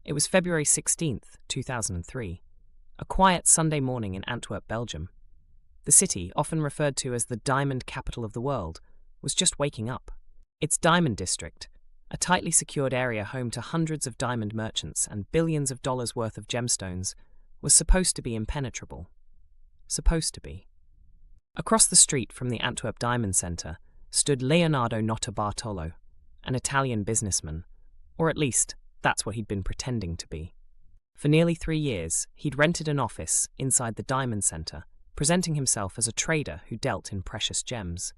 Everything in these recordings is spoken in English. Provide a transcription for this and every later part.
It was February 16th, 2003, a quiet Sunday morning in Antwerp, Belgium. The city, often referred to as the diamond capital of the world, was just waking up. Its diamond district, a tightly secured area home to hundreds of diamond merchants and billions of dollars worth of gemstones, was supposed to be impenetrable. Supposed to be. Across the street from the Antwerp Diamond Centre stood Leonardo Notarbartolo, an Italian businessman, or at least that's what he'd been pretending to be. For nearly 3 years, he'd rented an office inside the Diamond Centre, presenting himself as a trader who dealt in precious gems.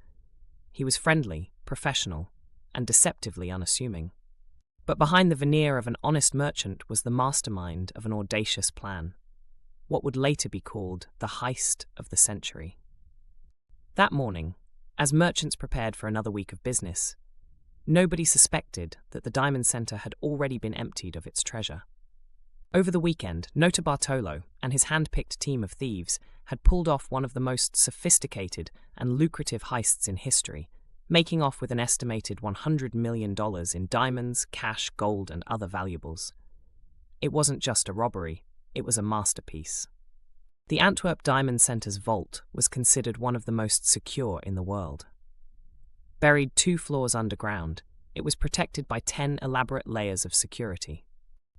He was friendly, professional, and deceptively unassuming. But behind the veneer of an honest merchant was the mastermind of an audacious plan, what would later be called the heist of the century. That morning, as merchants prepared for another week of business, nobody suspected that the Diamond Centre had already been emptied of its treasure. Over the weekend, Notarbartolo and his hand-picked team of thieves had pulled off one of the most sophisticated and lucrative heists in history, making off with an estimated $100 million in diamonds, cash, gold, and other valuables. It wasn't just a robbery, it was a masterpiece. The Antwerp Diamond Centre's vault was considered one of the most secure in the world. Buried 2 floors underground, it was protected by 10 elaborate layers of security.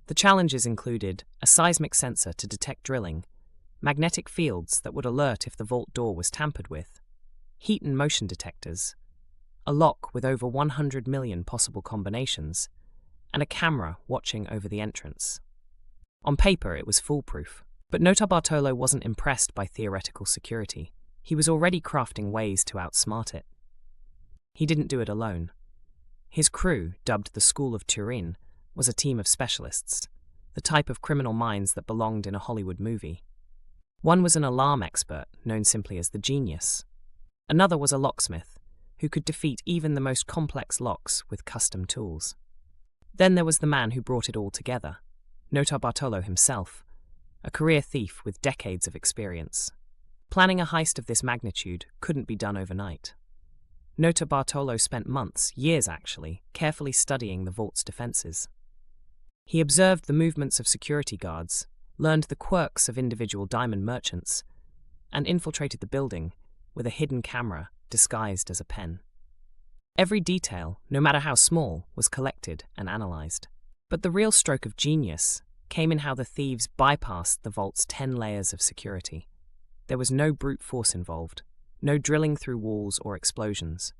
The challenges included a seismic sensor to detect drilling, magnetic fields that would alert if the vault door was tampered with, heat and motion detectors, a lock with over 100 million possible combinations, and a camera watching over the entrance. On paper, it was foolproof, but Notarbartolo wasn't impressed by theoretical security. He was already crafting ways to outsmart it. He didn't do it alone. His crew, dubbed the School of Turin, was a team of specialists, the type of criminal minds that belonged in a Hollywood movie. One was an alarm expert, known simply as the Genius. Another was a locksmith, who could defeat even the most complex locks with custom tools. Then there was the man who brought it all together, Notarbartolo himself, a career thief with decades of experience. Planning a heist of this magnitude couldn't be done overnight. Notarbartolo spent months, years actually, carefully studying the vault's defenses. He observed the movements of security guards, learned the quirks of individual diamond merchants, and infiltrated the building with a hidden camera disguised as a pen. Every detail, no matter how small, was collected and analyzed. But the real stroke of genius came in how the thieves bypassed the vault's 10 layers of security. There was no brute force involved, no drilling through walls or explosions.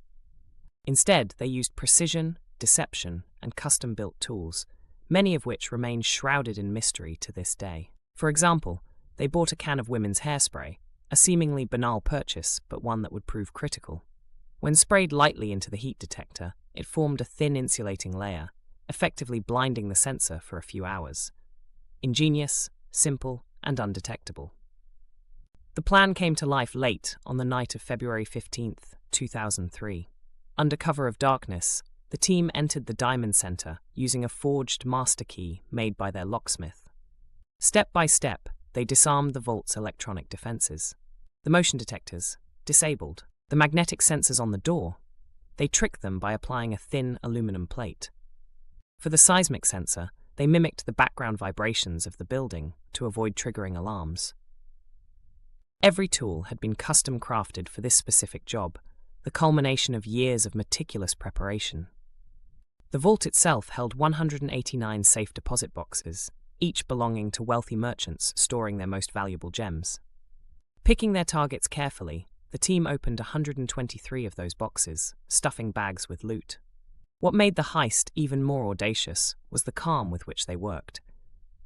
Instead, they used precision, deception, and custom-built tools, many of which remain shrouded in mystery to this day. For example, they bought a can of women's hairspray, a seemingly banal purchase, but one that would prove critical. When sprayed lightly into the heat detector, it formed a thin insulating layer, effectively blinding the sensor for a few hours. Ingenious, simple, and undetectable. The plan came to life late on the night of February 15th, 2003. Under cover of darkness, the team entered the Diamond Centre using a forged master key made by their locksmith. Step by step, they disarmed the vault's electronic defences. The motion detectors, disabled. The magnetic sensors on the door, they tricked them by applying a thin aluminum plate. For the seismic sensor, they mimicked the background vibrations of the building to avoid triggering alarms. Every tool had been custom crafted for this specific job, the culmination of years of meticulous preparation. The vault itself held 189 safe deposit boxes, each belonging to wealthy merchants storing their most valuable gems. Picking their targets carefully, the team opened 123 of those boxes, stuffing bags with loot. What made the heist even more audacious was the calm with which they worked.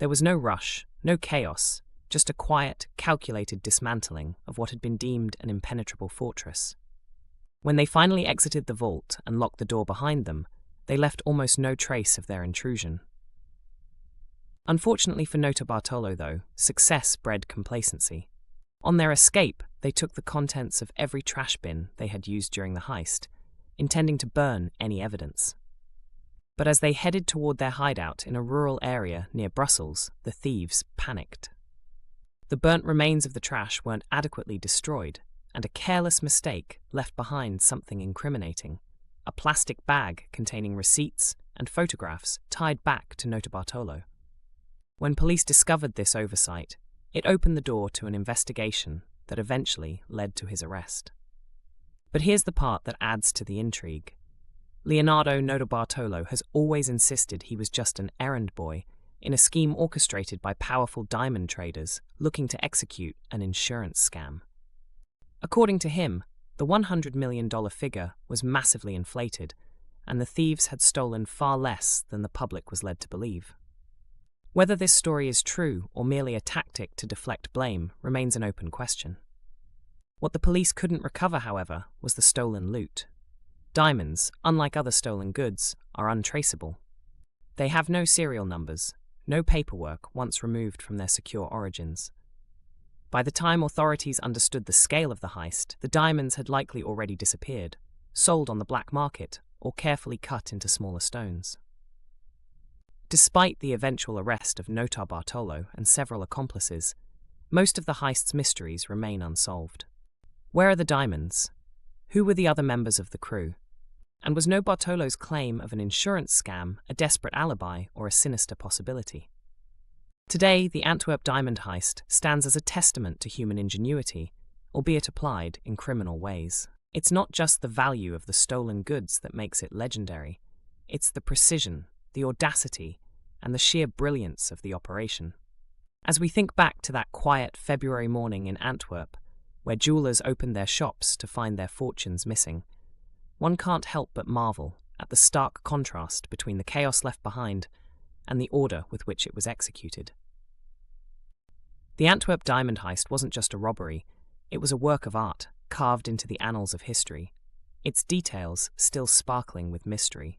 There was no rush, no chaos, just a quiet, calculated dismantling of what had been deemed an impenetrable fortress. When they finally exited the vault and locked the door behind them, they left almost no trace of their intrusion. Unfortunately for Notarbartolo, though, success bred complacency. On their escape, they took the contents of every trash bin they had used during the heist, intending to burn any evidence. But as they headed toward their hideout in a rural area near Brussels, the thieves panicked. The burnt remains of the trash weren't adequately destroyed, and a careless mistake left behind something incriminating: a plastic bag containing receipts and photographs tied back to Notarbartolo. When police discovered this oversight, it opened the door to an investigation that eventually led to his arrest. But here's the part that adds to the intrigue. Leonardo Notarbartolo has always insisted he was just an errand boy in a scheme orchestrated by powerful diamond traders looking to execute an insurance scam. According to him, the $100 million figure was massively inflated, and the thieves had stolen far less than the public was led to believe. Whether this story is true or merely a tactic to deflect blame remains an open question. What the police couldn't recover, however, was the stolen loot. Diamonds, unlike other stolen goods, are untraceable. They have no serial numbers, no paperwork once removed from their secure origins. By the time authorities understood the scale of the heist, the diamonds had likely already disappeared, sold on the black market, or carefully cut into smaller stones. Despite the eventual arrest of Notarbartolo and several accomplices, most of the heist's mysteries remain unsolved. Where are the diamonds? Who were the other members of the crew? And was Notarbartolo's claim of an insurance scam a desperate alibi or a sinister possibility? Today, the Antwerp Diamond Heist stands as a testament to human ingenuity, albeit applied in criminal ways. It's not just the value of the stolen goods that makes it legendary. It's the precision, the audacity, and the sheer brilliance of the operation. As we think back to that quiet February morning in Antwerp, where jewelers opened their shops to find their fortunes missing, one can't help but marvel at the stark contrast between the chaos left behind and the order with which it was executed. The Antwerp Diamond Heist wasn't just a robbery, it was a work of art carved into the annals of history, its details still sparkling with mystery.